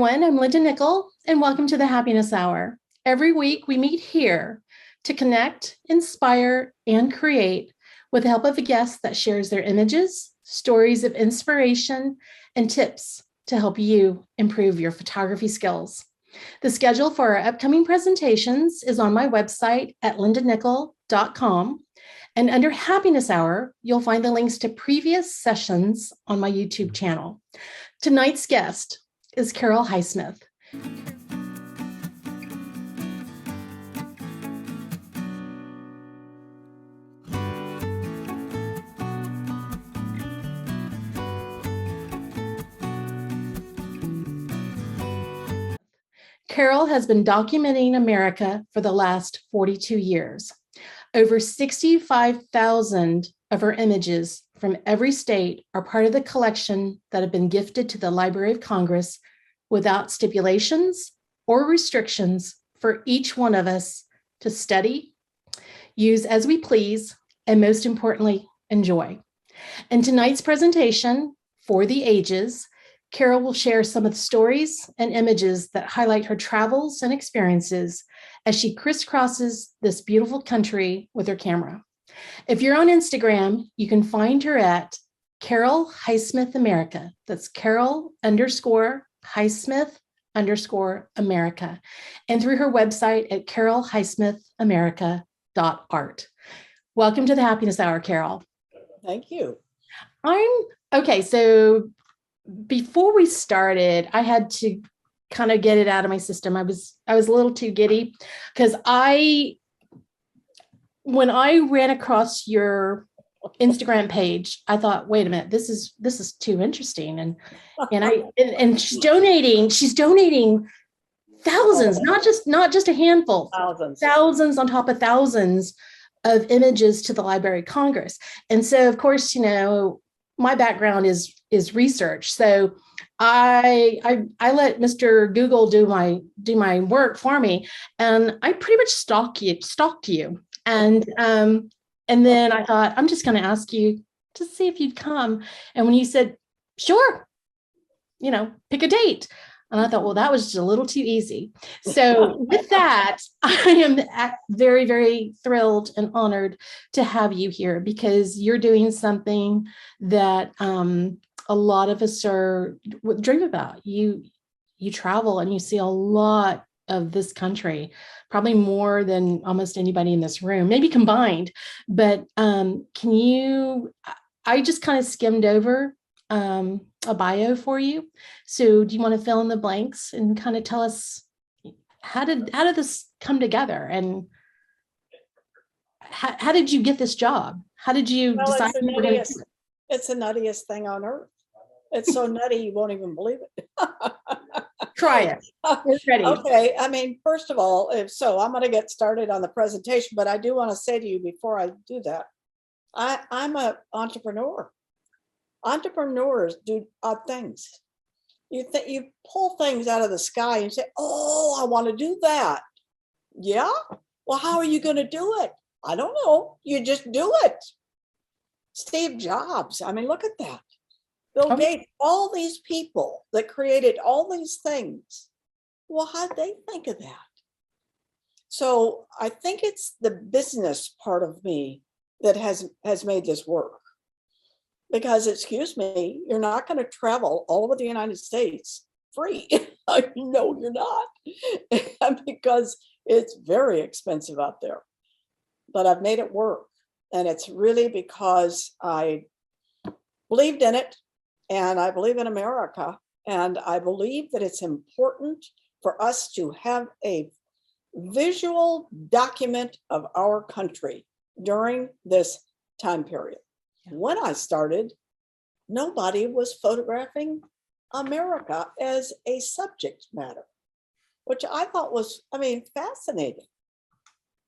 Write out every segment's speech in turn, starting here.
everyone. I'm Linda Nickell, and welcome to the Happiness Hour. Every week, we meet here to connect, inspire, and create with the help of a guest that shares their images, stories of inspiration, and tips to help you improve your photography skills. The schedule for our upcoming presentations is on my website at lindanickell.com. And under Happiness Hour, you'll find the links to previous sessions on my YouTube channel. Tonight's guest is Carol Highsmith. Carol has been documenting America for the last 42 years. Over 65,000 of her images from every state are part of the collection that have been gifted to the Library of Congress without stipulations or restrictions for each one of us to study, use as we please, and most importantly, enjoy. In tonight's presentation, For the Ages, Carol will share some of the stories and images that highlight her travels and experiences as she crisscrosses this beautiful country with her camera. If you're on Instagram, you can find her at Carol Highsmith America. That's Carol_Highsmith_America. And through her website at carolhighsmithamerica.art. Welcome to the Happiness Hour, Carol. Thank you. Okay, so before we started, I had to kind of get it out of my system. I was a little too giddy because when I ran across your Instagram page, I thought, wait a minute, this is too interesting. And she's donating thousands, not just a handful, thousands on top of thousands of images to the Library of Congress. And so, of course, my background is research. So I let Mr. Google do my work for me, and I pretty much stalked you. And then I thought, I'm just going to ask you to see if you'd come. And when you said, sure, pick a date. And I thought, well, that was just a little too easy. So with that, I am very, very thrilled and honored to have you here because you're doing something that a lot of us dream about. You travel and you see a lot of this country, probably more than almost anybody in this room, maybe combined. But I just kind of skimmed over a bio for you. So do you want to fill in the blanks and kind of tell us how did this come together, and how did you get this job? How did you decide you were going to do it? It's the nuttiest thing on earth. It's so nutty you won't even believe it. Try it. We're ready. Okay. I mean, first of all, I'm going to get started on the presentation, but I do want to say to you before I do that, I'm an entrepreneur. Entrepreneurs do odd things. You pull things out of the sky and say, oh, I want to do that. Yeah? Well, how are you going to do it? I don't know. You just do it. Steve Jobs. I mean, look at that. Bill Gates, all these people that created all these things. Well, how'd they think of that? So I think it's the business part of me that has made this work. Because, excuse me, you're not going to travel all over the United States free. No, you're not. Because it's very expensive out there. But I've made it work. And it's really because I believed in it. And I believe in America. And I believe that it's important for us to have a visual document of our country during this time period. When I started, nobody was photographing America as a subject matter, which I thought was, fascinating.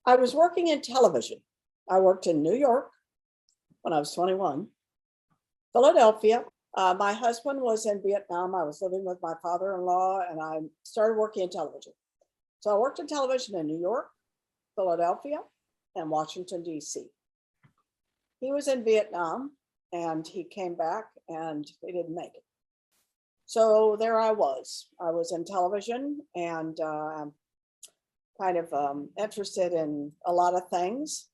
I was working in television. I worked in New York when I was 21, Philadelphia. My husband was in Vietnam. I was living with my father-in-law, and I started working in television. So I worked in television in New York, Philadelphia, and Washington, D.C. He was in Vietnam, and he came back, and he didn't make it. So there I was. I was in television and kind of interested in a lot of things.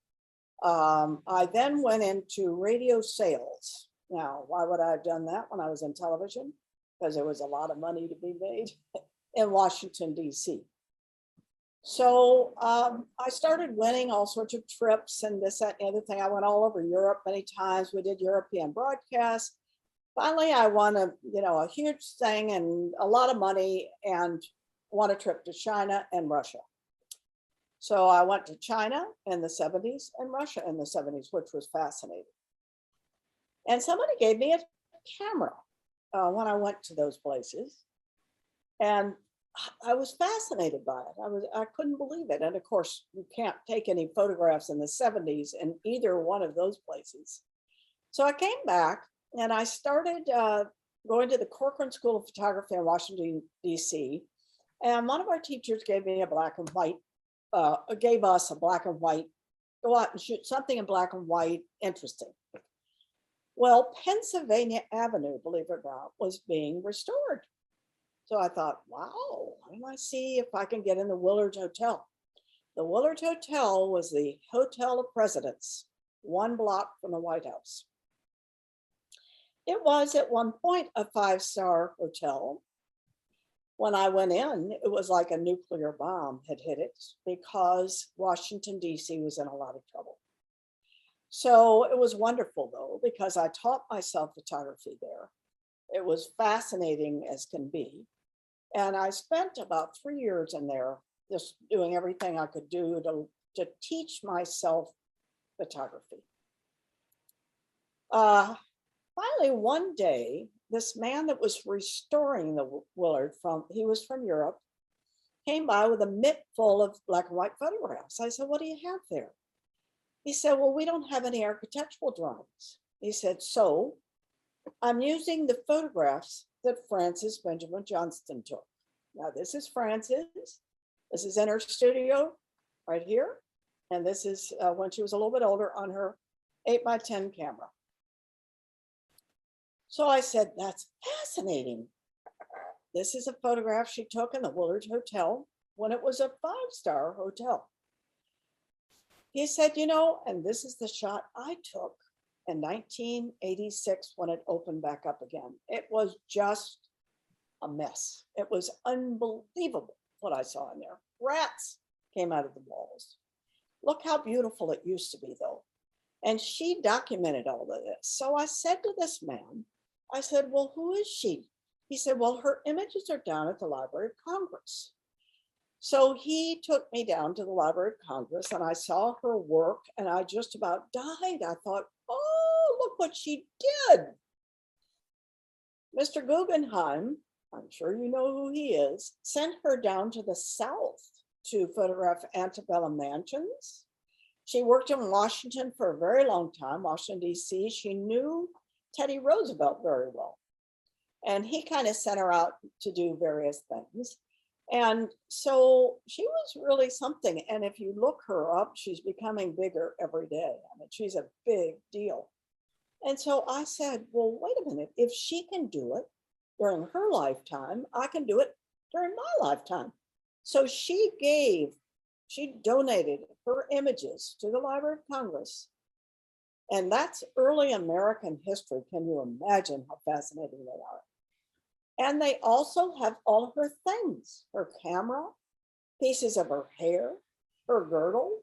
I then went into radio sales. Now, why would I have done that when I was in television? Because there was a lot of money to be made in Washington, D.C. So I started winning all sorts of trips and this, that, and the other thing. I went all over Europe many times. We did European broadcasts. Finally, I won a huge thing and a lot of money and won a trip to China and Russia. So I went to China in the 70s and Russia in the 70s, which was fascinating. And somebody gave me a camera when I went to those places. And I was fascinated by it. I couldn't believe it. And of course, you can't take any photographs in the 70s in either one of those places. So I came back and I started going to the Corcoran School of Photography in Washington, D.C. And one of our teachers gave me a black and white, gave us a black and white, go out and shoot something in black and white, interesting. Well, Pennsylvania Avenue, believe it or not, was being restored. So I thought, wow, let me see if I can get in the Willard Hotel. The Willard Hotel was the Hotel of Presidents, 1 block from the White House. It was at one point a 5-star hotel. When I went in, it was like a nuclear bomb had hit it because Washington, D.C. was in a lot of trouble. So it was wonderful though, because I taught myself photography there. It was fascinating as can be. And I spent about 3 years in there, just doing everything I could do to teach myself photography. Finally, one day, this man that was restoring the Willard he was from Europe, came by with a mitt full of black and white photographs. I said, what do you have there? He said, well, we don't have any architectural drawings. He said, so I'm using the photographs that Frances Benjamin Johnston took. Now, this is Frances. This is in her studio right here. And this is when she was a little bit older on her 8x10 camera. So I said, that's fascinating. This is a photograph she took in the Willard Hotel when it was a 5-star hotel. He said, and this is the shot I took in 1986 when it opened back up again. It was just a mess. It was unbelievable what I saw in there. Rats came out of the walls. Look how beautiful it used to be though. And she documented all of this. So I said to this man, I said, well, who is she? He said, well, her images are down at the Library of Congress. So he took me down to the Library of Congress and I saw her work and I just about died. I thought, oh, look what she did. Mr. Guggenheim, I'm sure you know who he is, sent her down to the South to photograph antebellum mansions. She worked in Washington for a very long time, Washington, D.C. She knew Teddy Roosevelt very well. And he kind of sent her out to do various things. And so she was really something. And if you look her up, she's becoming bigger every day. I mean, she's a big deal. And so I said, well, wait a minute, if she can do it during her lifetime, I can do it during my lifetime. So she donated her images to the Library of Congress. And that's early American history. Can you imagine how fascinating they are? And they also have all of her things, her camera, pieces of her hair, her girdle,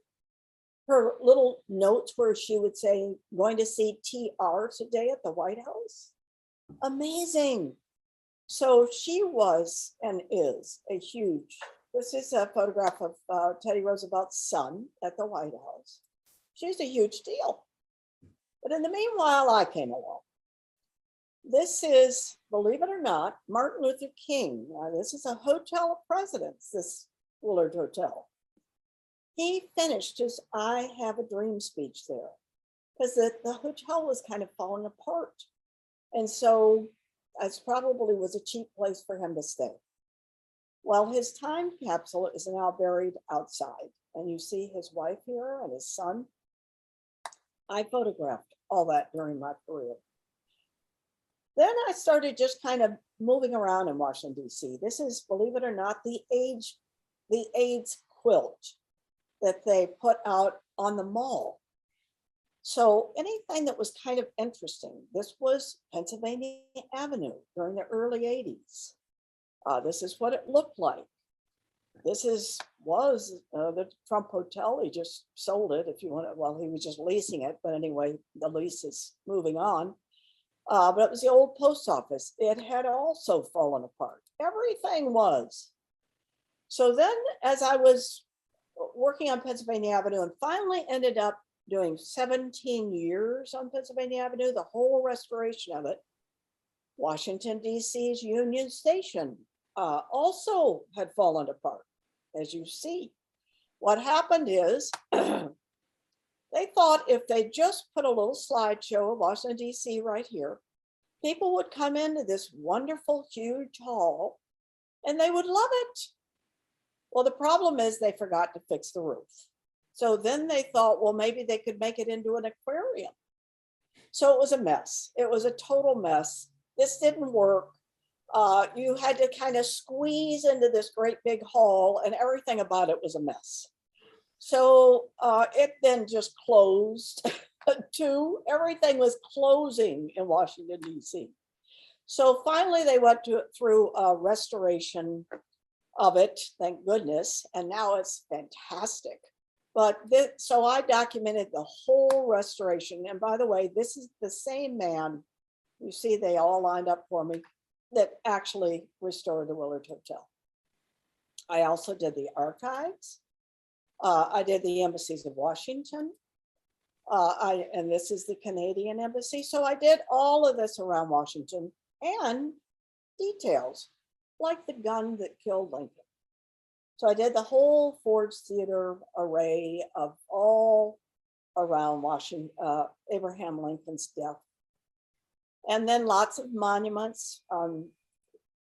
her little notes where she would say, going to see TR today at the White House. Amazing. So she was and is a huge, this is a photograph of Teddy Roosevelt's son at the White House. She's a huge deal. But in the meanwhile, I came along. This is, believe it or not, Martin Luther King. Now, this is a hotel of presidents, this Willard Hotel. He finished his I Have a Dream speech there because the hotel was kind of falling apart. And so it probably was a cheap place for him to stay. Well, his time capsule is now buried outside. And you see his wife here and his son. I photographed all that during my career. Then I started just kind of moving around in Washington, D.C. This is, believe it or not, the AIDS quilt that they put out on the mall. So anything that was kind of interesting, this was Pennsylvania Avenue during the early 80s. This is what it looked like. This was the Trump Hotel. He just sold it, if you want to. Well, he was just leasing it, but anyway, the lease is moving on. But it was the old post office. It had also fallen apart. Everything was. So then, as I was working on Pennsylvania Avenue and finally ended up doing 17 years on Pennsylvania Avenue, the whole restoration of it, Washington, D.C.'s Union Station also had fallen apart, as you see. What happened is they thought if they just put a little slideshow of Washington, D.C. right here, people would come into this wonderful, huge hall and they would love it. Well, the problem is they forgot to fix the roof. So then they thought, well, maybe they could make it into an aquarium. So it was a mess. It was a total mess. This didn't work. You had to kind of squeeze into this great big hall and everything about it was a mess. So it then just closed too. Everything was closing in Washington, D.C. So finally they went through a restoration of it, thank goodness, and now it's fantastic. But so I documented the whole restoration. And by the way, this is the same man, you see they all lined up for me, that actually restored the Willard Hotel. I also did the archives. I did the embassies of Washington. And this is the Canadian embassy. So I did all of this around Washington and details like the gun that killed Lincoln. So I did the whole Ford's Theater array of all around Washington, Abraham Lincoln's death. And then lots of monuments on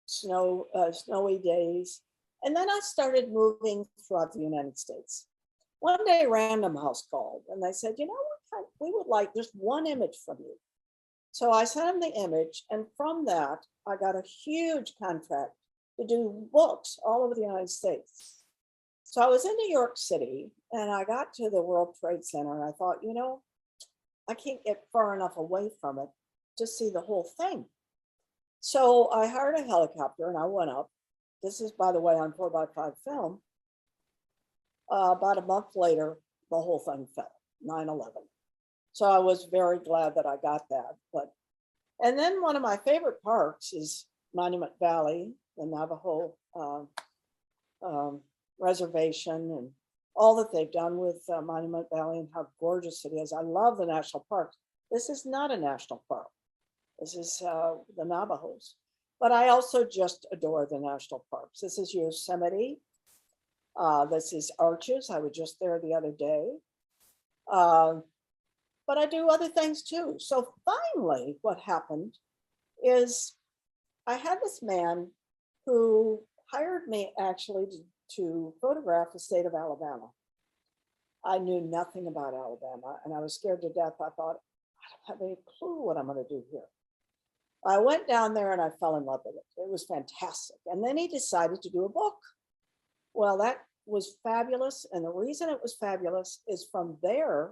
snowy days. And then I started moving throughout the United States. One day Random House called and they said, you know, we would like just one image from you. So I sent them the image, and from that, I got a huge contract to do books all over the United States. So I was in New York City and I got to the World Trade Center and I thought, you know, I can't get far enough away from it to see the whole thing. So I hired a helicopter and I went up. This is, by the way, on 4x5 film. About a month later, the whole thing fell, 9/11. So I was very glad that I got that. And then one of my favorite parks is Monument Valley, the Navajo reservation, and all that they've done with Monument Valley and how gorgeous it is. I love the national parks. This is not a national park. This is the Navajos. But I also just adore the national parks. This is Yosemite. This is Arches. I was just there the other day. But I do other things too. So finally, what happened is I had this man who hired me actually to photograph the state of Alabama. I knew nothing about Alabama and I was scared to death. I thought, I don't have any clue what I'm going to do here. I went down there and I fell in love with it. It was fantastic. And then he decided to do a book. Well, that was fabulous. And the reason it was fabulous is from there,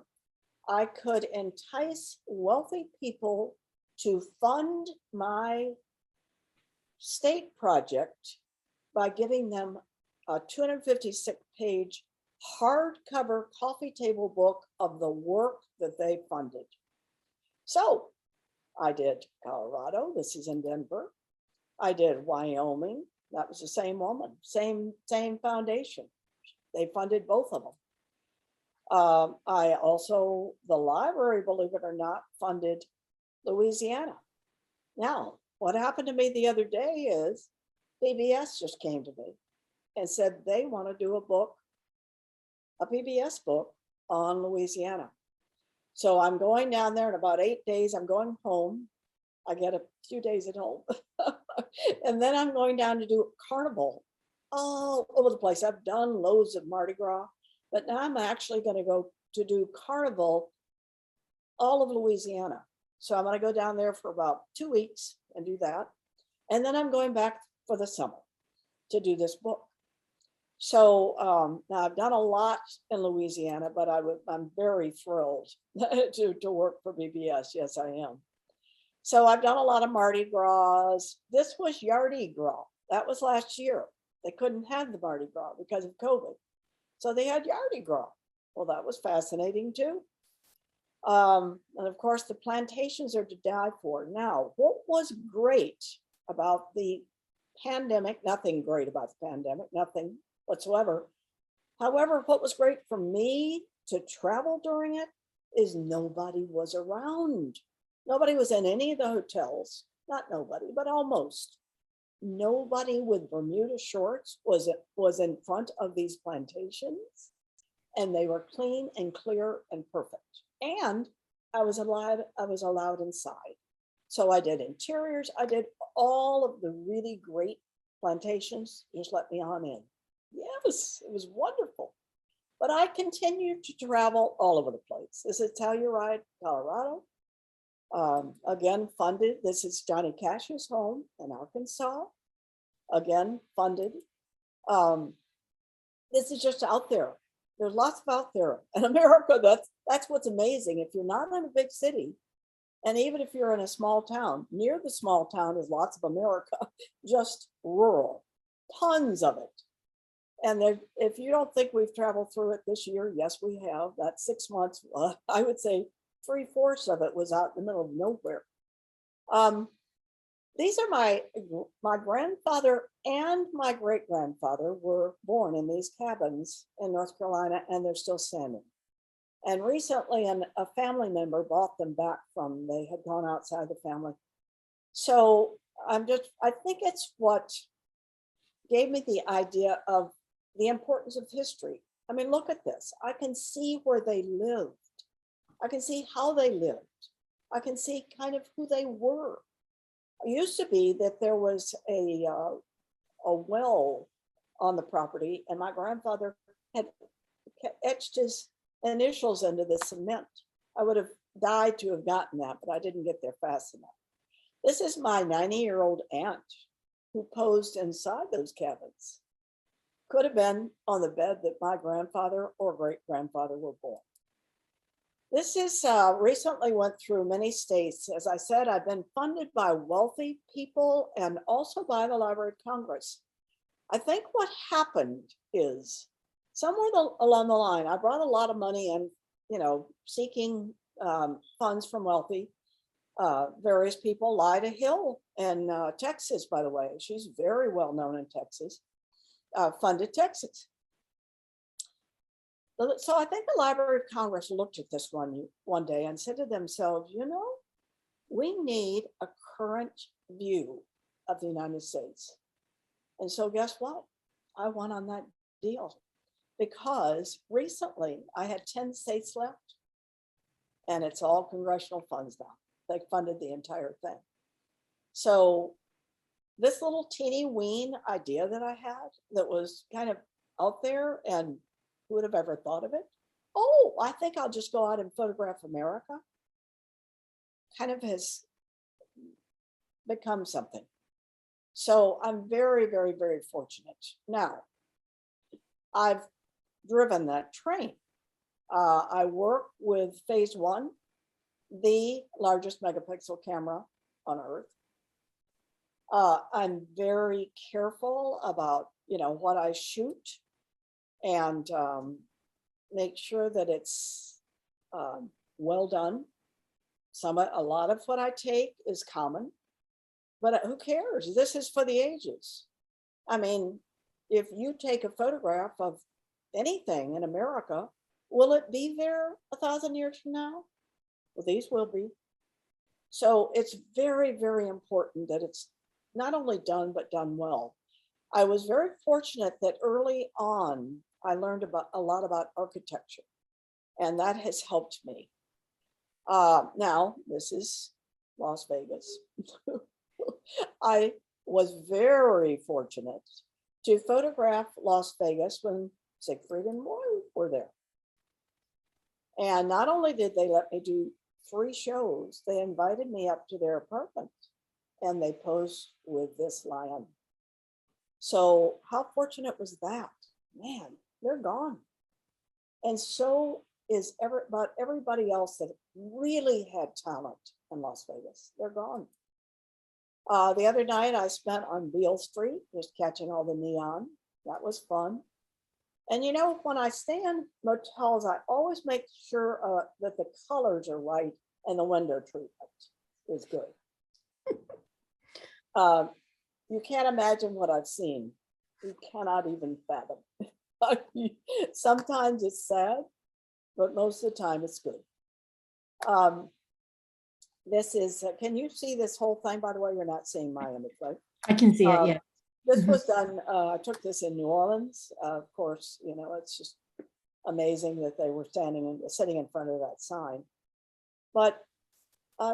I could entice wealthy people to fund my state project by giving them a 256-page hardcover coffee table book of the work that they funded. So I did Colorado. This is in Denver. I did Wyoming. That was the same woman, same foundation. They funded both of them. I also, the library, believe it or not, funded Louisiana. Now, what happened to me the other day is PBS just came to me and said they want to do a PBS book on Louisiana. So I'm going down there in about 8 days. I'm going home. I get a few days at home. And then I'm going down to do carnival all over the place. I've done loads of Mardi Gras, but now I'm actually going to go to do carnival all of Louisiana. So I'm going to go down there for about 2 weeks and do that. And then I'm going back for the summer to do this book. So now I've done a lot in Louisiana, but I'm very thrilled to work for BBS. Yes, I am. So I've done a lot of Mardi Gras. This was Yardi Gras. That was last year. They couldn't have the Mardi Gras because of COVID. So they had Yardi Gras. Well, that was fascinating too. And of course, the plantations are to die for. Now, what was great about the pandemic? Nothing great about the pandemic, nothing whatsoever. However, what was great for me to travel during it is nobody was around. Nobody was in any of the hotels. Not nobody, but almost. Nobody with Bermuda shorts was in front of these plantations, and they were clean and clear and perfect. And I was allowed inside. So I did interiors. I did all of the really great plantations. Just let me on in. Yes, it was wonderful. But I continued to travel all over the place. This is Telluride, Colorado. Again, funded. This is Johnny Cash's home in Arkansas. Again, funded. This is just out there. There's lots of out there in America. That's what's amazing. If you're not in a big city, and even if you're in a small town, near the small town is lots of America, just rural, tons of it. And if you don't think we've traveled through it this year, yes, we have. That 6 months, I would say 3/4 of it was out in the middle of nowhere. These are my grandfather and my great grandfather were born in these cabins in North Carolina, and they're still standing. And recently, a family member bought them back they had gone outside the family. So I think it's what gave me the idea of the importance of history. I mean, look at this. I can see where they lived. I can see how they lived. I can see kind of who they were. It used to be that there was a well on the property, and my grandfather had etched his initials into the cement. I would have died to have gotten that, but I didn't get there fast enough. This is my 90-year-old aunt who posed inside those cabins. Could have been on the bed that my grandfather or great grandfather were born. This is recently went through many states. As I said, I've been funded by wealthy people and also by the Library of Congress. I think what happened is somewhere along the line, I brought a lot of money in, seeking funds from wealthy various people. Lida Hill in Texas, by the way, she's very well known in Texas, funded Texas. So I think the Library of Congress looked at this one day and said to themselves, we need a current view of the United States. And so guess what? I won on that deal because recently I had 10 states left, and it's all congressional funds now. They funded the entire thing. So this little teeny weeny idea that I had that was kind of out there, and who would have ever thought of it? Oh, I think I'll just go out and photograph America. Kind of has become something. So I'm very, very, very fortunate. Now, I've driven that train. I work with Phase 1, the largest megapixel camera on Earth. I'm very careful about, what I shoot, and make sure that it's well done. A lot of what I take is common, but who cares? This is for the ages. I mean, if you take a photograph of anything in America, will it be there 1,000 years from now? Well, these will be. So it's very, very important that it's not only done, but done well. I was very fortunate that early on, I learned a lot about architecture, and that has helped me. Now, this is Las Vegas. I was very fortunate to photograph Las Vegas when Siegfried and Roy were there. And not only did they let me do 3 shows, they invited me up to their apartment and they posed with this lion. So how fortunate was that? Man, they're gone. And so is about everybody else that really had talent in Las Vegas. They're gone. The other night I spent on Beale Street, just catching all the neon. That was fun. And you know, when I stay in motels, I always make sure that the colors are right and the window treatment is good. You can't imagine what I've seen. You cannot even fathom. Sometimes it's sad, but most of the time it's good. This is, can you see this whole thing? By the way, you're not seeing my image, right? I can see it, yeah. This was done, I took this in New Orleans. Of course, you know, it's just amazing that they were sitting in front of that sign. But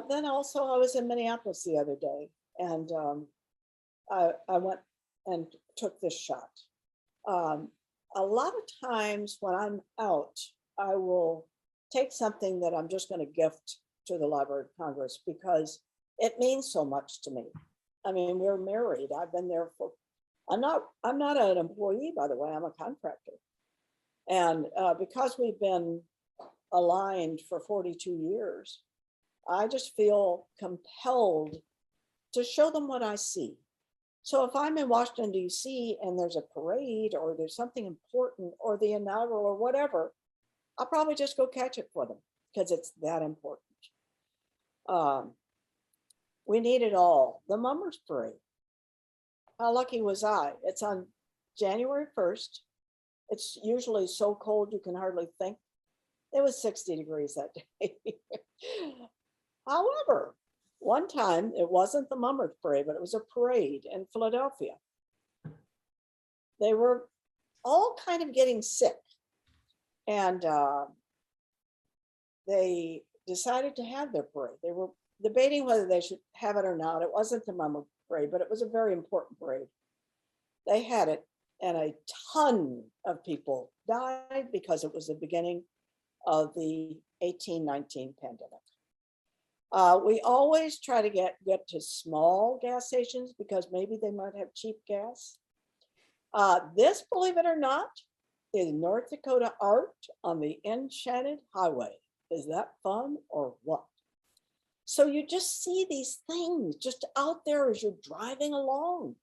then also I was in Minneapolis the other day, and I went and took this shot. A lot of times when I'm out, I will take something that I'm just going to gift to the Library of Congress because it means so much to me. I mean, we're married. I've been there for, I'm not an employee, by the way, I'm a contractor. And because we've been aligned for 42 years, I just feel compelled to show them what I see. So if I'm in Washington, D.C. and there's a parade or there's something important or the inaugural or whatever, I'll probably just go catch it for them because it's that important. We need it all. The Mummers Parade. How lucky was I? It's on January 1st. It's usually so cold you can hardly think. It was 60 degrees that day. However, one time it wasn't the Mummers Parade, but it was a parade in Philadelphia. They were all kind of getting sick, and they decided to have their parade. They were debating whether they should have it or not. It wasn't the Mummers Parade, but it was a very important parade. They had it, and a ton of people died because it was the beginning of the 1819 pandemic. We always try to get to small gas stations because maybe they might have cheap gas. This, believe it or not, is North Dakota art on the Enchanted Highway. Is that fun or what? So you just see these things just out there as you're driving along.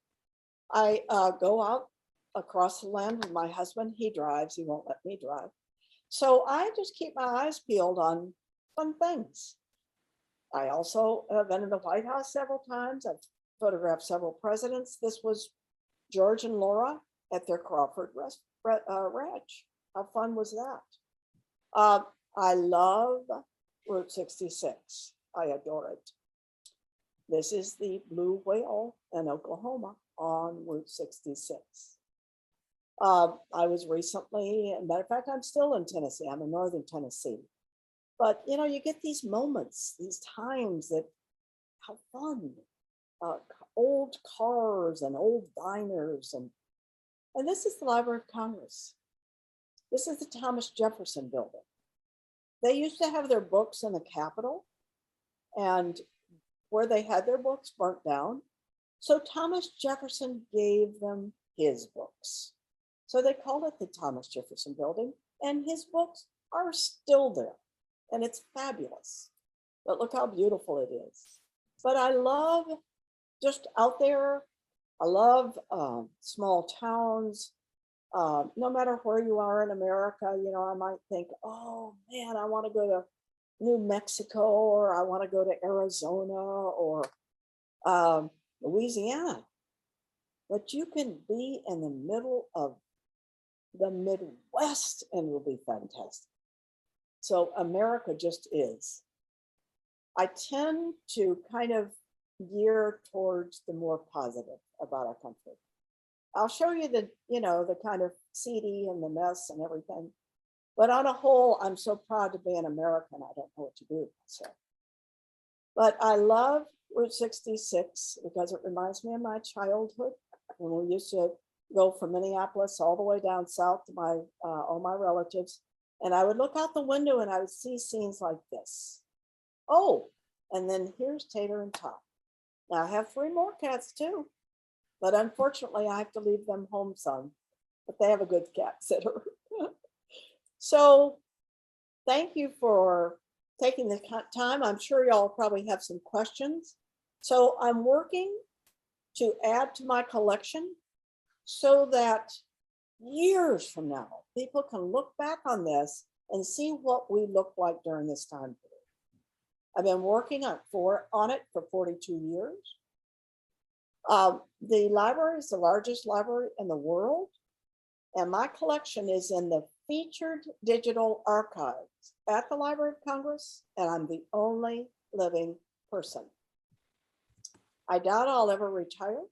I go out across the land with my husband. He drives, he won't let me drive. So I just keep my eyes peeled on fun things. I also have been in the White House several times. I've photographed several presidents. This was George and Laura at their Crawford Ranch. How fun was that? I love Route 66. I adore it. This is the blue whale in Oklahoma on Route 66. I was recently, as a matter of fact, I'm still in Tennessee. I'm in Northern Tennessee. But, you know, you get these moments, these times that how fun. Old cars and old diners. And this is the Library of Congress. This is the Thomas Jefferson building. They used to have their books in the Capitol, and where they had their books burnt down. So Thomas Jefferson gave them his books. So they called it the Thomas Jefferson building, and his books are still there. And it's fabulous. But look how beautiful it is. But I love just out there. I love small towns. No matter where you are in America, you know, I might think, oh man, I want to go to New Mexico, or I want to go to Arizona or Louisiana. But you can be in the middle of the Midwest and it'll be fantastic. So America just is. I tend to kind of gear towards the more positive about our country. I'll show you the, you know, the kind of seedy and the mess and everything. But on a whole, I'm so proud to be an American. I don't know what to do with myself. But I love Route 66 because it reminds me of my childhood when we used to go from Minneapolis all the way down south to my all my relatives. And I would look out the window and I would see scenes like this. Oh, and then here's Tater and Tot. I have 3 more cats too, but unfortunately I have to leave them home some, but they have a good cat sitter. So thank you for taking the time. I'm sure y'all probably have some questions. So I'm working to add to my collection so that years from now, people can look back on this and see what we looked like during this time period. I've been working on it for 42 years. The library is the largest library in the world, and my collection is in the featured digital archives at the Library of Congress, and I'm the only living person. I doubt I'll ever retire,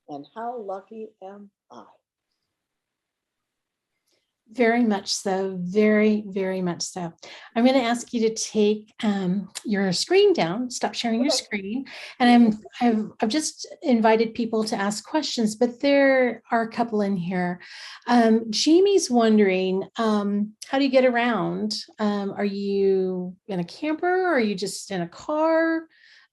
and how lucky am I? Very much so. Very, very much so. I'm going to ask you to take your screen down, stop sharing your screen. And I've just invited people to ask questions, but there are a couple in here. Jamie's wondering, how do you get around? Are you in a camper? Or are you just in a car?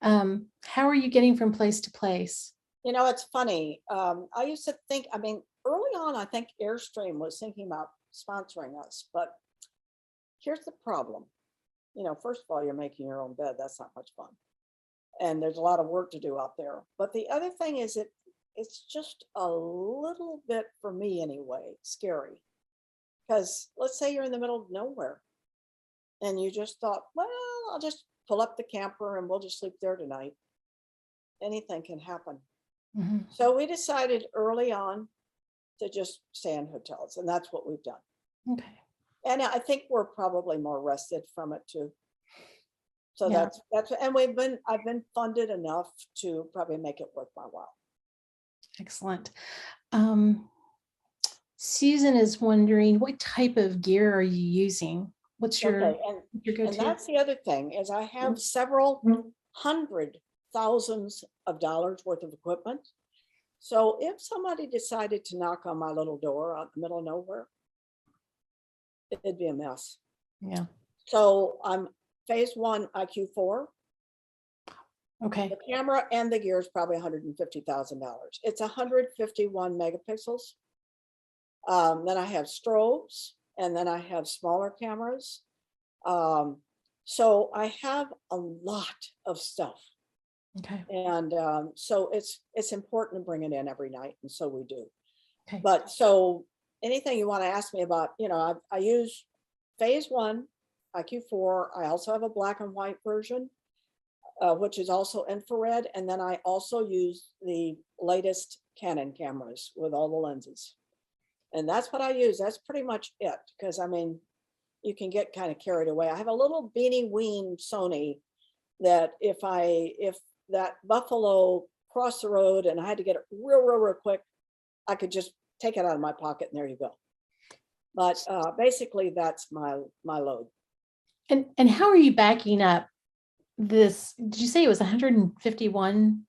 How are you getting from place to place? You know, it's funny. I used to think, I mean, early on, I think Airstream was thinking about sponsoring us, but here's the problem. You know, first of all, you're making your own bed. That's not much fun. And there's a lot of work to do out there. But the other thing is it's just a little bit, for me anyway, scary. Because let's say you're in the middle of nowhere and you just thought, well, I'll just pull up the camper and we'll just sleep there tonight. Anything can happen. Mm-hmm. So we decided early on to just stay in hotels, and that's what we've done. Okay. And I think we're probably more rested from it too. So Yeah. that's and I've been funded enough to probably make it worth my while. Excellent. Susan is wondering, what type of gear are you using? What's your go-to? And that's the other thing is I have several hundred thousands of dollars worth of equipment. So if somebody decided to knock on my little door out in the middle of nowhere, it'd be a mess. Yeah. So I'm phase 1 IQ4. Okay. The camera and the gear is probably $150,000. It's 151 megapixels. Then I have strobes, and then I have smaller cameras. So I have a lot of stuff. Okay. And so it's important to bring it in every night, and so we do. Okay. But so anything you want to ask me about, you know, I use phase 1 IQ4. I also have a black and white version, which is also infrared, and then I also use the latest Canon cameras with all the lenses, and that's what I use. That's pretty much it, because I mean, you can get kind of carried away. I have a little beanie wean Sony that if that buffalo crossed the road and I had to get it real quick, I could just take it out of my pocket and there you go. But basically that's my load. And how are you backing up this? Did you say it was 151?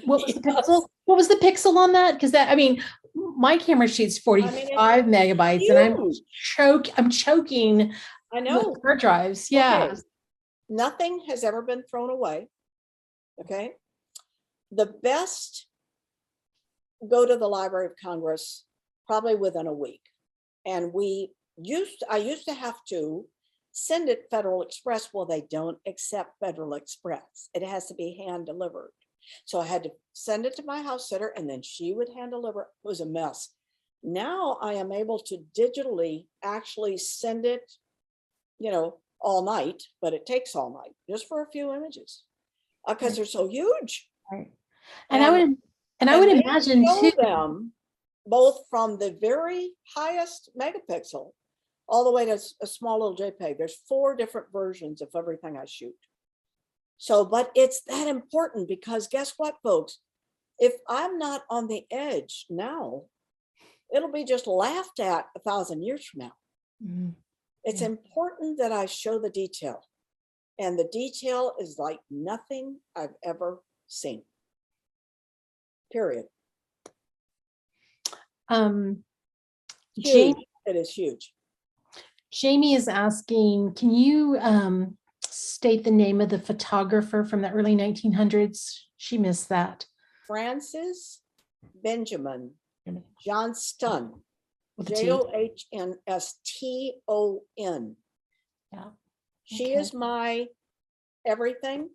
What was the pixel? What was the pixel on that? Because that, I mean, my camera sheet's 45 megabytes, huge. And I'm choking. I know. Hard drives. Yeah. Okay. Nothing has ever been thrown away. Okay. The best go to the Library of Congress probably within a week. And I used to have to send it Federal Express. Well, they don't accept Federal Express. It has to be hand delivered. So I had to send it to my house sitter, and then she would hand deliver. It was a mess. Now I am able to digitally actually send it, you know, all night, but it takes all night just for a few images because they're so huge. Right. And I would imagine too, them both from the very highest megapixel all the way to a small little JPEG. There's 4 different versions of everything I shoot. So, but it's that important because guess what, folks? If I'm not on the edge now, it'll be just laughed at 1,000 years from now. Mm-hmm. It's important that I show the detail, and the detail is like nothing I've ever seen. Period. Jamie, it is huge. Jamie is asking, can you state the name of the photographer from the early 1900s? She missed that. Frances Benjamin Johnston, With a T. Johnston. Yeah. She Okay. is my everything.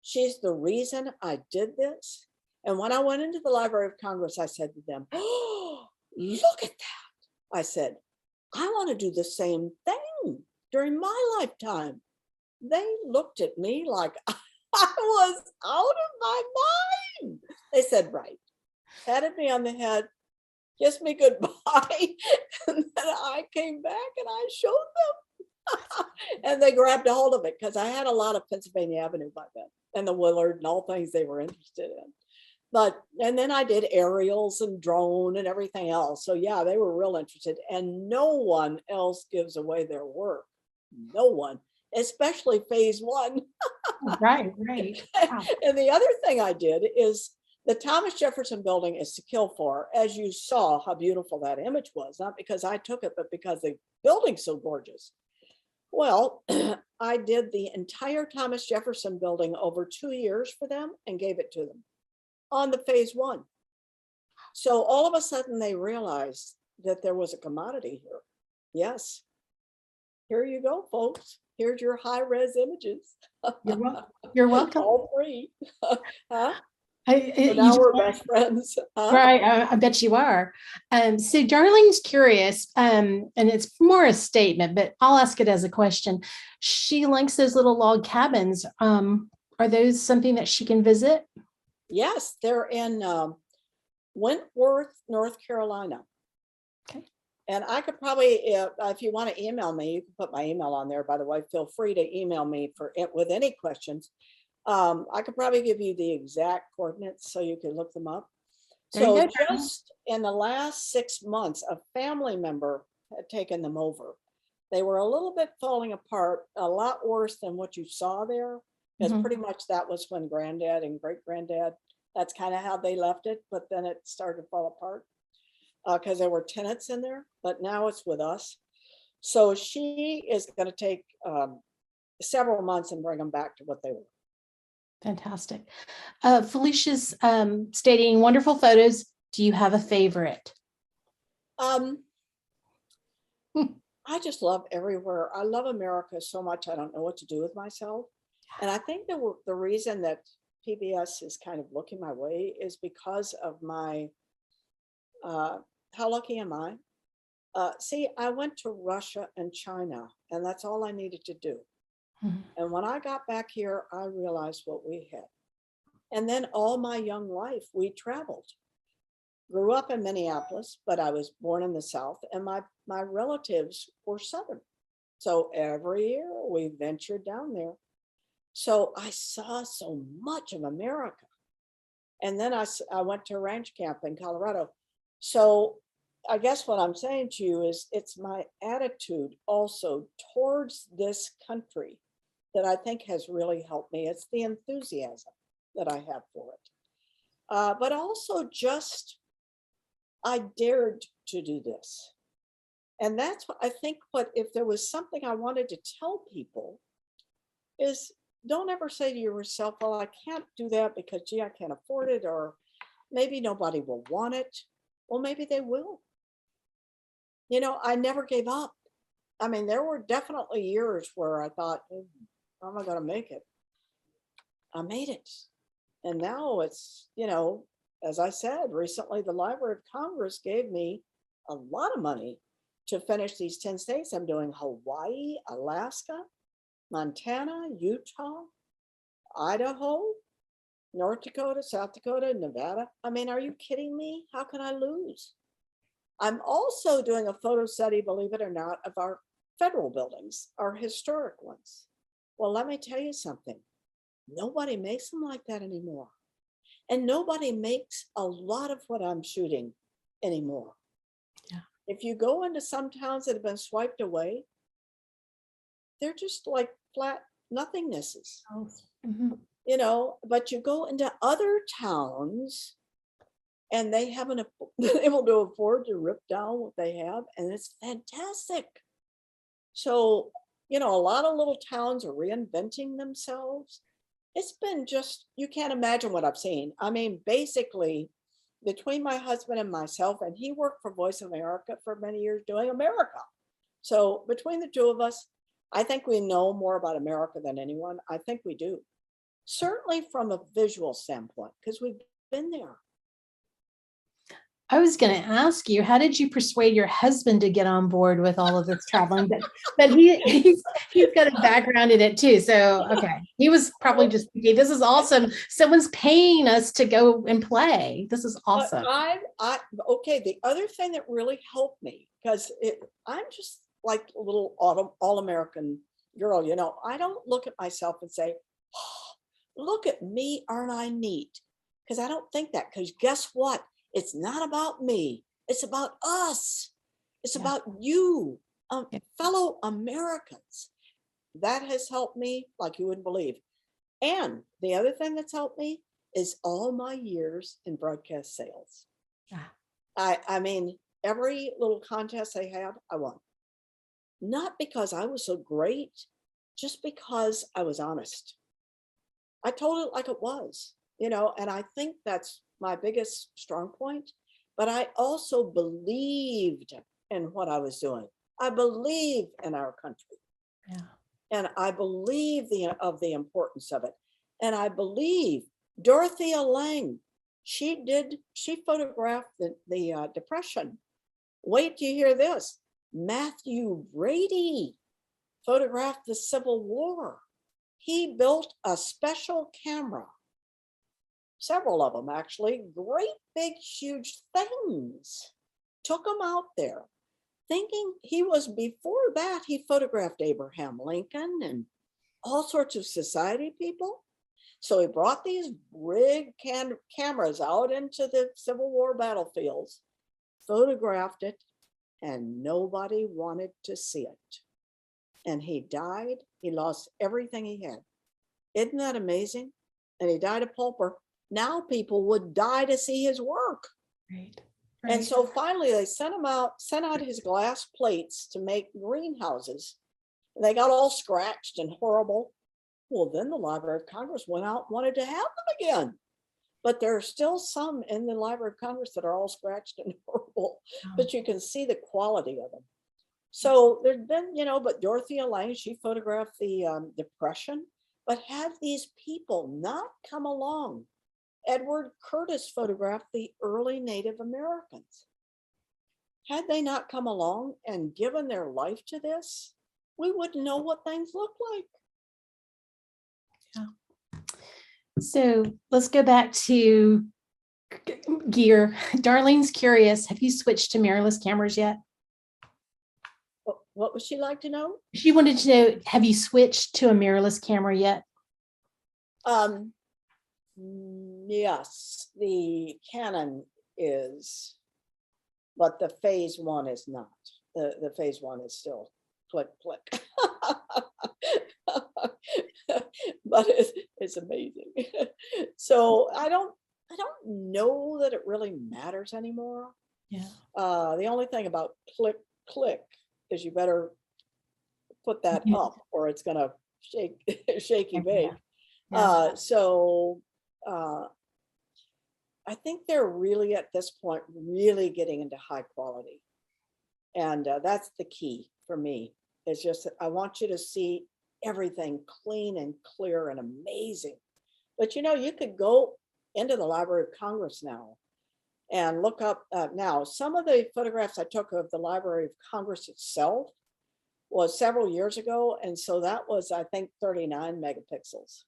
She's the reason I did this. And when I went into the Library of Congress, I said to them, oh, look at that. I said, I want to do the same thing during my lifetime. They looked at me like I was out of my mind. They said, right. Patted me on the head, kissed me goodbye. And then I came back and I showed them. And they grabbed a hold of it because I had a lot of Pennsylvania Avenue by then and the Willard and all things they were interested in. And then I did aerials and drone and everything else. So yeah, they were real interested, and no one else gives away their work. No one, especially phase one. Right. Wow. And the other thing I did is the Thomas Jefferson building is to kill for, as you saw how beautiful that image was, not because I took it, but because the building's so gorgeous. Well, I did the entire Thomas Jefferson building over 2 years for them and gave it to them on the phase one. So all of a sudden they realized that there was a commodity here. Yes. Here you go, folks. Here's your high-res images. You're welcome. All free. Huh? So now we're best friends. Huh? Right. I bet you are. So Darlene's curious, and it's more a statement, but I'll ask it as a question. She likes those little log cabins. Are those something that she can visit? Yes, they're in Wentworth, North Carolina. Okay. And I could probably, if you want to email me, you can put my email on there, by the way. Feel free to email me with any questions. I could probably give you the exact coordinates so you can look them up. So just in the last 6 months, a family member had taken them over. They were a little bit falling apart, a lot worse than what you saw there. Because pretty much that was when granddad and great granddad, that's kind of how they left it. But then it started to fall apart because there were tenants in there, but now it's with us. So she is going to take several months and bring them back to what they were. Fantastic. Felicia's stating wonderful photos. Do you have a favorite? I just love everywhere. I love America so much. I don't know what to do with myself. And I think the reason that PBS is kind of looking my way is because of my, how lucky am I? See, I went to Russia and China, and that's all I needed to do. And when I got back here, I realized what we had. And then all my young life, we traveled. Grew up in Minneapolis, but I was born in the South, and my relatives were Southern. So every year we ventured down there. So I saw so much of America. And then I went to ranch camp in Colorado. So I guess what I'm saying to you is it's my attitude also towards this country that I think has really helped me. It's the enthusiasm that I have for it. But also just, I dared to do this. And that's what I think, if there was something I wanted to tell people is, don't ever say to yourself, well, I can't do that because, gee, I can't afford it, or maybe nobody will want it. Well, maybe they will. You know, I never gave up. I mean, there were definitely years where I thought, how am I going to make it? I made it. And now it's, you know, as I said, recently the Library of Congress gave me a lot of money to finish these 10 states. I'm doing Hawaii, Alaska, Montana, Utah, Idaho, North Dakota, South Dakota, Nevada. I mean, are you kidding me? How can I lose? I'm also doing a photo study, believe it or not, of our federal buildings, our historic ones. Well, let me tell you something. Nobody makes them like that anymore. And nobody makes a lot of what I'm shooting anymore. Yeah. If you go into some towns that have been swiped away, they're just like flat nothingnesses. You know, but you go into other towns and they haven't been able to afford to rip down what they have, and it's fantastic. So you know, a lot of little towns are reinventing themselves. It's been just, you can't imagine what I've seen. I mean, basically, between my husband and myself, and he worked for Voice America for many years doing America. So between the two of us, I think we know more about America than anyone. I think we do. Certainly from a visual standpoint, because we've been there. I was going to ask you, how did you persuade your husband to get on board with all of this traveling? But he's got a background in it too. So, okay. He was probably just thinking, this is awesome. Someone's paying us to go and play. This is awesome. Okay. The other thing that really helped me, because I'm just like a little all-American girl, you know, I don't look at myself and say, oh, look at me, aren't I neat? Because I don't think that, because guess what? It's not about me. It's about us. It's about you, fellow Americans. That has helped me like you wouldn't believe. And the other thing that's helped me is all my years in broadcast sales. I mean, every little contest I had, I won. Not because I was so great, just because I was honest. I told it like it was, you know, and I think that's my biggest strong point, but I also believed in what I was doing. I believe in our country. Yeah. And I believe of the importance of it. And I believe Dorothea Lange, she photographed the Depression. Wait till you hear this. Matthew Brady photographed the Civil War. He built a special camera. Several of them, actually, great big, huge things. Took them out there, thinking before that, he photographed Abraham Lincoln and all sorts of society people. So he brought these big cameras out into the Civil War battlefields, photographed it, and nobody wanted to see it. And he died. He lost everything he had. Isn't that amazing? And he died a pauper. Now people would die to see his work. Right. And so finally they sent out his glass plates to make greenhouses. And they got all scratched and horrible. Well, then the Library of Congress went out and wanted to have them again. But there are still some in the Library of Congress that are all scratched and horrible, but you can see the quality of them. So there's been, you know, but Dorothea Lange, she photographed the Depression, but had these people not come along. Edward Curtis photographed the early Native Americans. Had they not come along and given their life to this, we wouldn't know what things look like. Yeah. So let's go back to gear. Darlene's curious. Have you switched to mirrorless cameras yet? What would she like to know? She wanted to know, have you switched to a mirrorless camera yet? Yes, the Canon is, but the phase one is not. The phase one is still click, click. But it's amazing. So I don't know that it really matters anymore. Yeah. The only thing about click, click is you better put that up or it's gonna shaky bake. Yeah. I think they're really at this point really getting into high quality, and that's the key for me. It's just I want you to see everything clean and clear and amazing. But you know, you could go into the Library of Congress now and look up now. Some of the photographs I took of the Library of Congress itself was several years ago, and so that was, I think, 39 megapixels.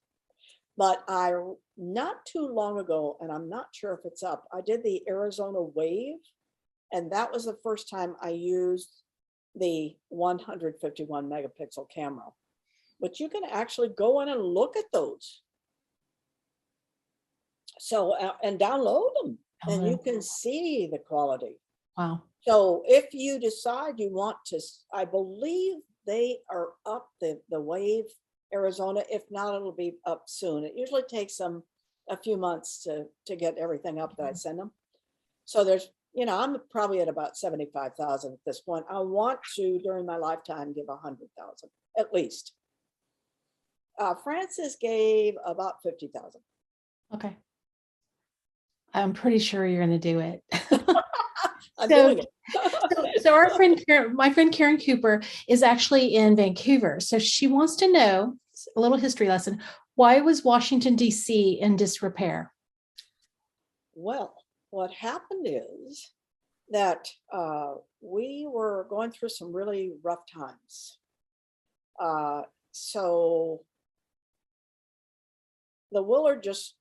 But not too long ago, and I'm not sure if it's up, I did the Arizona Wave, and that was the first time I used the 151 megapixel camera. But you can actually go in and look at those. So, and download them, and you can see the quality. Wow. So if you decide you want to, I believe they are up, the Wave Arizona. If not, it'll be up soon. It usually takes them a few months to get everything up that I send them. So there's, you know, I'm probably at about 75,000 at this point. I want to, during my lifetime, give 100,000. at least. Francis gave about 50,000. Okay. I'm pretty sure you're going to do it. I'm So, doing it. so our friend Karen, my friend Karen Cooper is actually in Vancouver. So she wants to know a little history lesson. Why was Washington, D.C. in disrepair? Well, what happened is that we were going through some really rough times. So the Willard just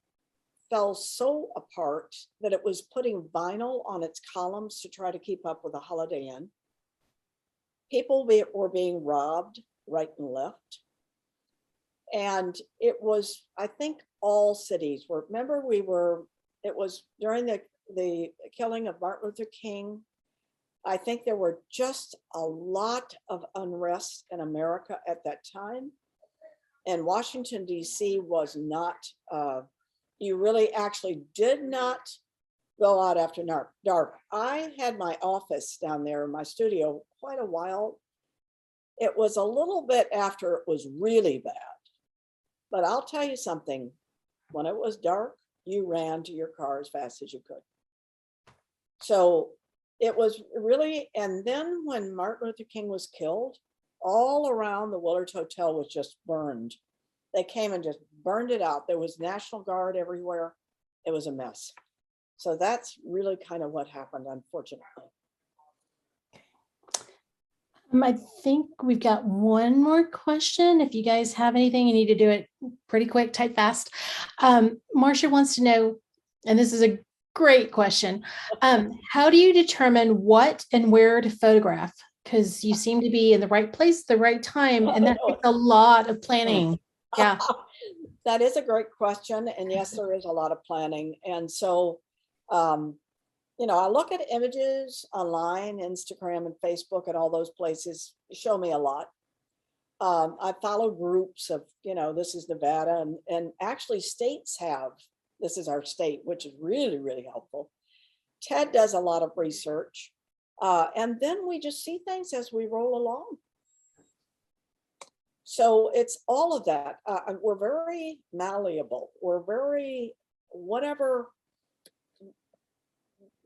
fell so apart that it was putting vinyl on its columns to try to keep up with the Holiday Inn. People were being robbed right and left. And it was, I think all cities were, remember it was during the killing of Martin Luther King. I think there were just a lot of unrest in America at that time. And Washington, D.C. was not, you really actually did not go out after dark. I had my office down there, my studio, quite a while. It was a little bit after it was really bad. But I'll tell you something, when it was dark, you ran to your car as fast as you could. So it was really, and then when Martin Luther King was killed, all around the Willard's Hotel was just burned. They came and just burned it out. There was National Guard everywhere. It was a mess. So that's really kind of what happened, unfortunately. I think we've got one more question. If you guys have anything, you need to do it pretty quick, type fast. Marcia wants to know, and this is a great question. How do you determine what and where to photograph? Because you seem to be in the right place, at the right time, and that takes a lot of planning. Yeah. That is a great question. And yes, there is a lot of planning. And so, I look at images online, Instagram and Facebook and all those places show me a lot. I follow groups of, this is Nevada, and actually states have, this is our state, which is really, really helpful. Ted does a lot of research. And then we just see things as we roll along. So it's all of that. We're very malleable. We're very, whatever,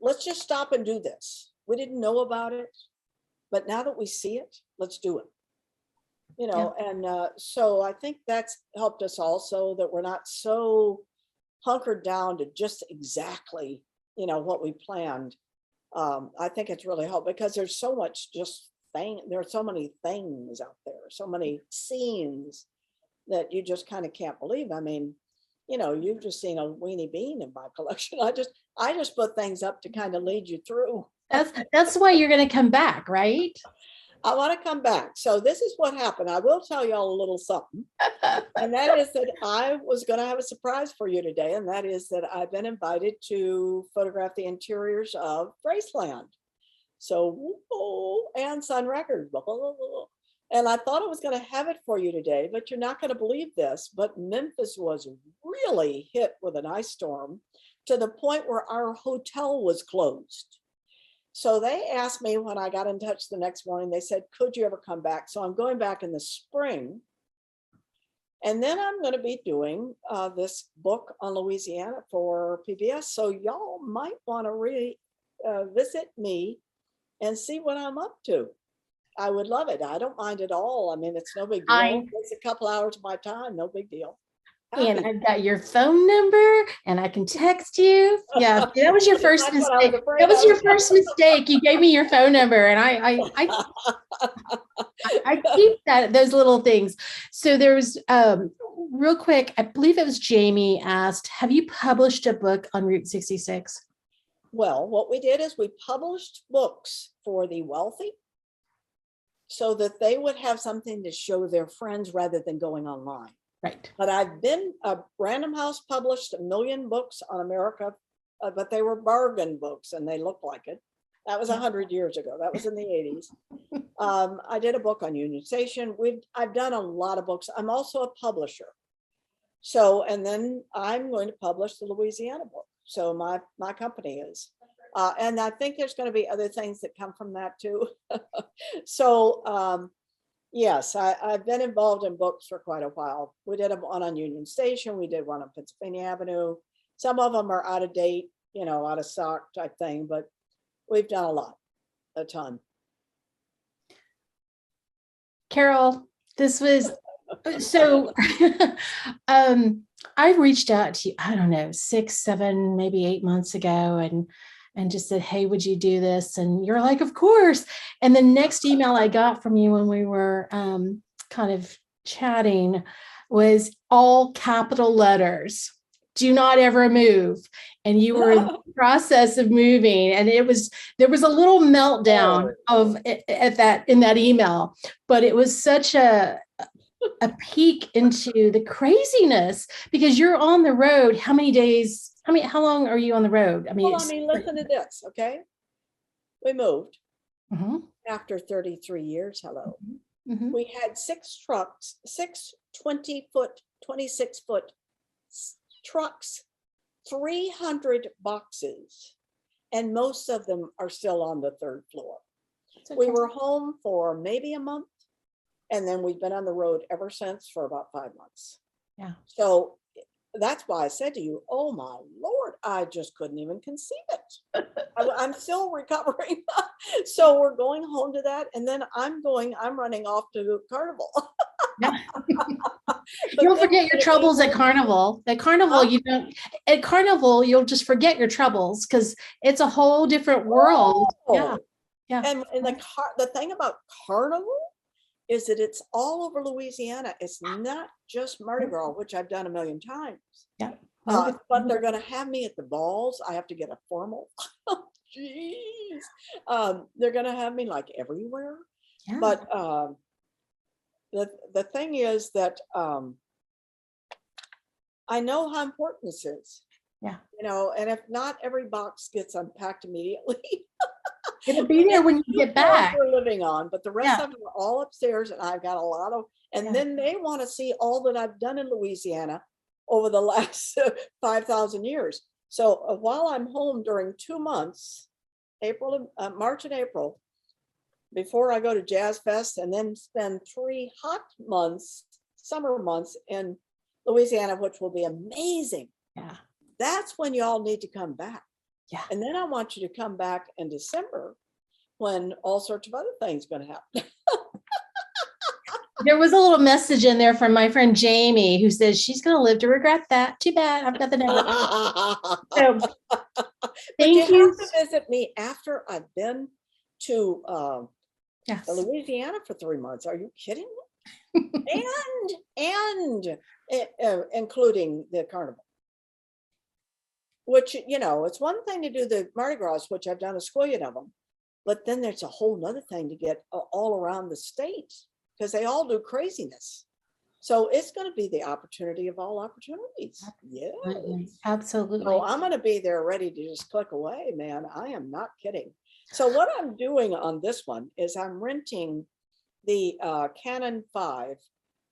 let's just stop and do this. We didn't know about it, but now that we see it, let's do it. And so I think that's helped us also, that we're not so hunkered down to just exactly, what we planned. I think it's really helped because there's so much there are so many things out there, so many scenes that you just kind of can't believe. I mean, you've just seen a weenie bean in my collection. I just put things up to kind of lead you through. That's why you're going to come back, right? I want to come back. So this is what happened. I will tell y'all a little something. And that is that I was going to have a surprise for you today. And that is that I've been invited to photograph the interiors of Graceland. So, and Sun Records. And I thought I was going to have it for you today, but you're not going to believe this. But Memphis was really hit with an ice storm to the point where our hotel was closed. So they asked me when I got in touch the next morning, they said, could you ever come back? So I'm going back in the spring. And then I'm going to be doing this book on Louisiana for PBS. So y'all might want to visit me and see what I'm up to. I would love it. I don't mind at all. I mean, it's no big deal. It's a couple hours of my time, no big deal. And I've got your phone number and I can text you. Yeah, that was your first mistake. That was your first mistake. You gave me your phone number and I keep those little things. So there's real quick, I believe it was Jamie asked, have you published a book on Route 66? Well, what we did is we published books for the wealthy so that they would have something to show their friends rather than going online. Right. But Random House published 1 million books on America, but they were bargain books and they looked like it. That was 100 years ago. That was in the 80s. I did a book on Union Station. I've done a lot of books. I'm also a publisher. So, and then I'm going to publish the Louisiana book. So my company is. And I think there's going to be other things that come from that too. So Yes, I've been involved in books for quite a while. We did one on Union Station. We did one on Pennsylvania Avenue. Some of them are out of date, out of stock type thing, but we've done a ton. Carol, this was so I reached out to you, I don't know, 6, 7, maybe 8 months ago and just said, hey, would you do this? And you're like, of course. And the next email I got from you when we were kind of chatting was all capital letters. Do not ever move. And you were in the process of moving. And there was a little meltdown in that email, but it was such a peek into the craziness because you're on the road. How many days? How long are you on the road? Listen to this, okay? We moved Mhm. after 33 years. Hello. Mhm. We had 6 trucks, 6 20-foot, 26-foot trucks, 300 boxes, and most of them are still on the 3rd floor. It's okay. We were home for maybe a month, and then we've been on the road ever since for about 5 months. Yeah. So that's why I said to you, oh my Lord, I just couldn't even conceive it. I'm still recovering. So we're going home to that. And then I'm running off to Carnival. Yeah. You'll forget your troubles at Carnival. At Carnival, at Carnival, you'll just forget your troubles because it's a whole different world. Yeah. Yeah. And the thing about Carnival is that it's all over Louisiana. It's not just Mardi Gras, which I've done a million times. Yeah. But they're going to have me at the balls. I have to get a formal. Jeez. They're going to have me like everywhere. Yeah. But the thing is that I know how important this is. Yeah. And if not every box gets unpacked immediately. It'll be there when you get back. We're living on, but the rest of them are all upstairs, and I've got a lot of. And then they want to see all that I've done in Louisiana over the last 5,000 years. So while I'm home during 2 months, March and April, before I go to Jazz Fest, and then spend 3 hot months, summer months in Louisiana, which will be amazing. Yeah, that's when y'all need to come back. Yeah. And then I want you to come back in December when all sorts of other things are going to happen. There was a little message in there from my friend Jamie who says she's going to live to regret that. Too bad. I've got the number. So thank you. Have to visit me after I've been to Louisiana for 3 months. Are you kidding me? and including the Carnival. Which, it's one thing to do the Mardi Gras, which I've done a squillion of them, but then there's a whole nother thing to get all around the state because they all do craziness. So it's going to be the opportunity of all opportunities. Yeah, absolutely. So I'm going to be there ready to just click away, man. I am not kidding. So what I'm doing on this one is I'm renting the Canon 5,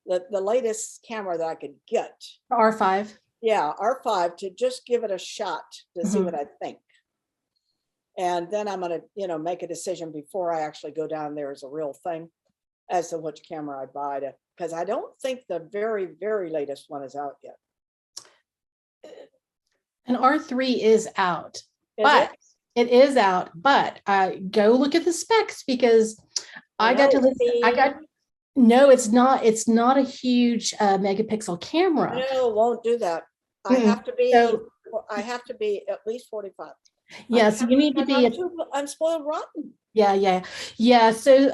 the latest camera that I could get. R5. Yeah, R5 to just give it a shot to see what I think. And then I'm going to, make a decision before I actually go down there as a real thing as to which camera I buy because I don't think the very, very latest one is out yet. And R3 is out, it is out, but go look at the specs because I got to listen. No, it's not. It's not a huge megapixel camera. No, won't do that. I have to be. I have to be at least 45. Yes, you need to be. I'm spoiled rotten. Yeah. So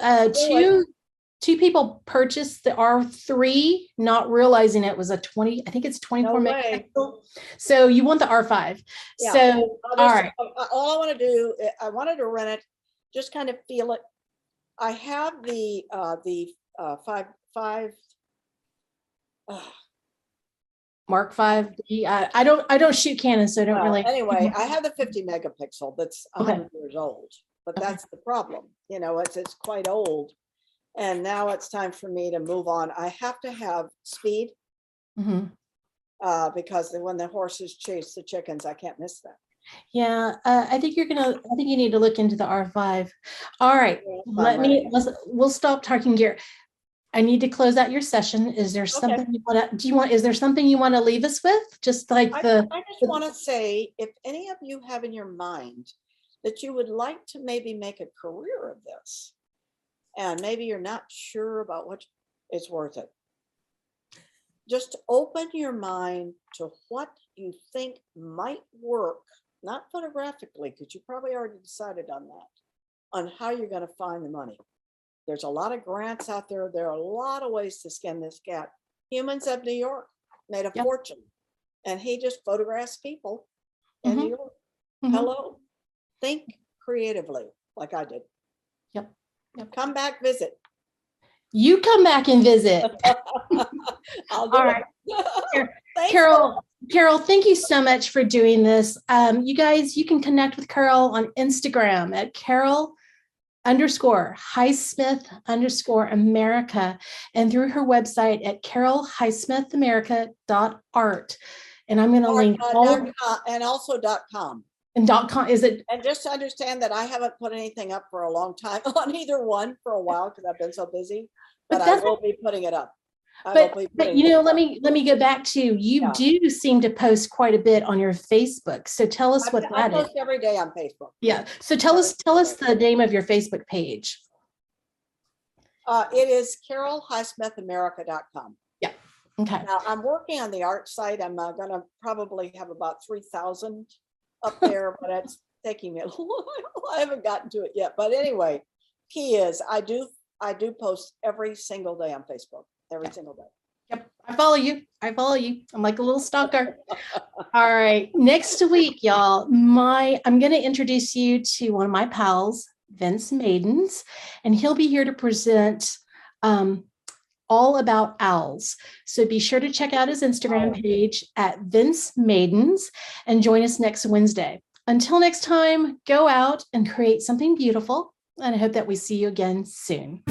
two people purchased the R3, not realizing it was a 20. I think it's 24 megapixel. So you want the R5. Yeah. So all right. All I want to do, I wanted to rent it, just kind of feel it. I have the 5 Mark 5D. I don't shoot Canon, so I don't really. Anyway, I have the 50 megapixel that's 100 years old, but that's the problem. It's quite old, and now it's time for me to move on. I have to have speed because when the horses chase the chickens, I can't miss that. Yeah, I think you need to look into the R5. All right, we'll stop talking gear. I need to close out your session. Is there Okay. something you want to, is there something you want to leave us with? Just like I just want to say, if any of you have in your mind that you would like to maybe make a career of this, and maybe you're not sure about what, it's worth it. Just open your mind to what you think might work, not photographically, because you probably already decided on that, on how you're going to find the money. There's a lot of grants out there. There are a lot of ways to skin this cat. Humans of New York made a fortune, and he just photographs people in New York. Hello, think creatively like I did. Yep. Come back, visit. You come back and visit. I'll do it. Carol, thank you so much for doing this. You guys, you can connect with Carol on Instagram at Carol_Highsmith_America, and through her website at carolhighsmithamerica.art. And I'm going to link and also .com. And .com, is it? And just to understand that I haven't put anything up for a long time on either one for a while because I've been so busy, but I will be putting it up. But you know, let me go back to, you do seem to post quite a bit on your Facebook. So tell us what that is. I post every day on Facebook. Yeah. So tell us the name of your Facebook page. It is carolhighsmithamerica.com. Yeah. Okay. Now I'm working on the art site. I'm going to probably have about 3,000 up there, but it's taking me a little while. I haven't gotten to it yet. But anyway, key is I do post every single day on Facebook. Every single day. Yep. I follow you. I'm like a little stalker. All right. Next week, y'all, I'm going to introduce you to one of my pals, Vince Maidens, and he'll be here to present all about owls. So be sure to check out his Instagram page at Vince Maidens and join us next Wednesday. Until next time, go out and create something beautiful. And I hope that we see you again soon.